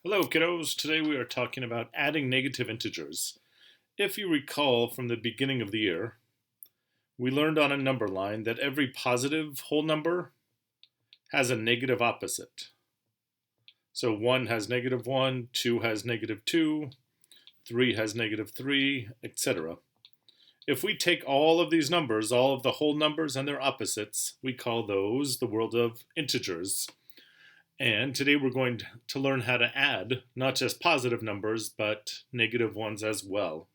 Hello kiddos, today we are talking about adding negative integers. If you recall from the beginning of the year, we learned on a number line that every positive whole number has a negative opposite. So 1 has -1, 2 has -2, 3 has -3, etc. If we take all of these numbers, all of the whole numbers and their opposites, we call those the world of integers. And today we're going to learn how to add not just positive numbers, but negative ones as well.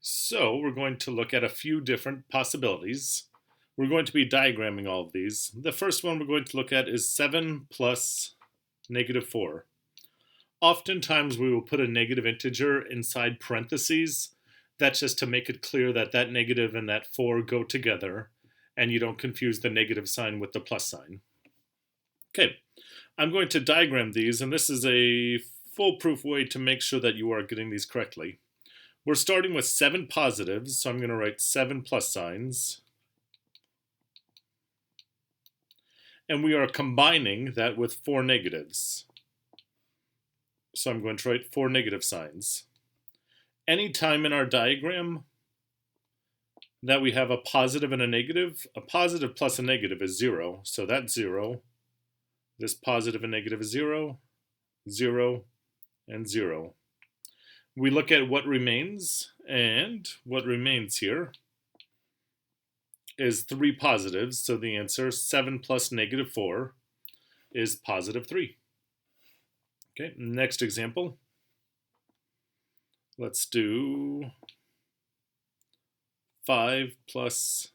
So we're going to look at a few different possibilities. We're going to be diagramming all of these. The first one we're going to look at is 7 plus -4. Oftentimes we will put a negative integer inside parentheses. That's just to make it clear that that negative and that 4 go together, and you don't confuse the negative sign with the plus sign. Okay, I'm going to diagram these, and this is a foolproof way to make sure that you are getting these correctly. We're starting with 7 positives, so I'm going to write 7 plus signs. And we are combining that with 4 negatives. So I'm going to write 4 negative signs. Anytime in our diagram that we have a positive and a positive plus a negative is 0, so that's 0. This positive and negative is 0, 0, and 0. We look at what remains, and what remains here is 3 positives, so the answer 7 plus -4 is +3. Okay, next example. Let's do 5 plus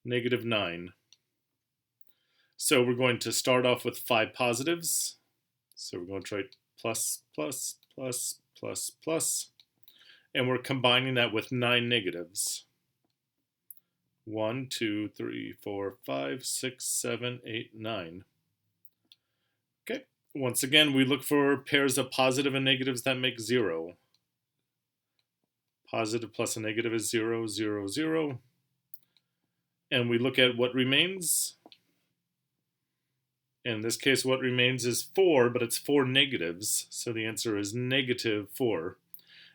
-9. So we're going to start off with 5 positives. So we're going to write plus, plus, plus, plus, plus. And we're combining that with 9 negatives. 1, 2, 3, 4, 5, 6, 7, 8, 9. Okay. Once again, we look for pairs of positive and negatives that make 0. Positive plus a negative is 0, 0, 0. And we look at what remains. In this case, what remains is 4, but it's 4 negatives, so the answer is -4.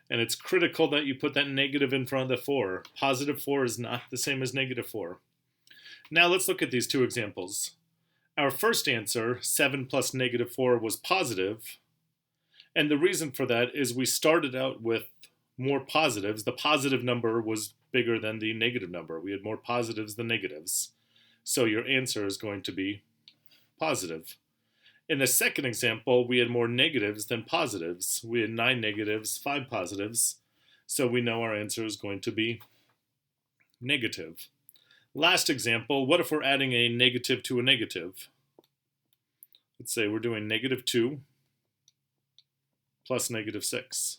And it's critical that you put that negative in front of the 4. +4 is not the same as -4. Now let's look at these two examples. Our first answer, 7 plus -4, was positive. And the reason for that is we started out with more positives. The positive number was bigger than the negative number. We had more positives than negatives. So your answer is going to be positive. In the second example, we had more negatives than positives. We had 9 negatives, 5 positives. So we know our answer is going to be negative. Last example, what if we're adding a negative to a negative? Let's say we're doing -2 plus -6.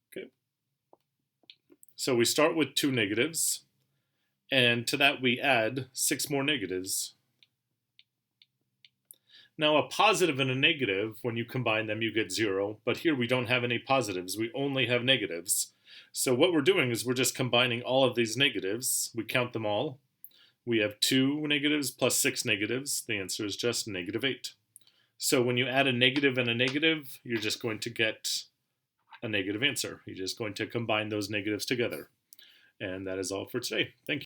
Okay. So we start with 2 negatives, and to that we add 6 more negatives. Now a positive and a negative, when you combine them, you get 0. But here we don't have any positives. We only have negatives. So what we're doing is we're just combining all of these negatives. We count them all. We have 2 negatives plus 6 negatives. The answer is just -8. So when you add a negative and a negative, you're just going to get a negative answer. You're just going to combine those negatives together. And that is all for today. Thank you.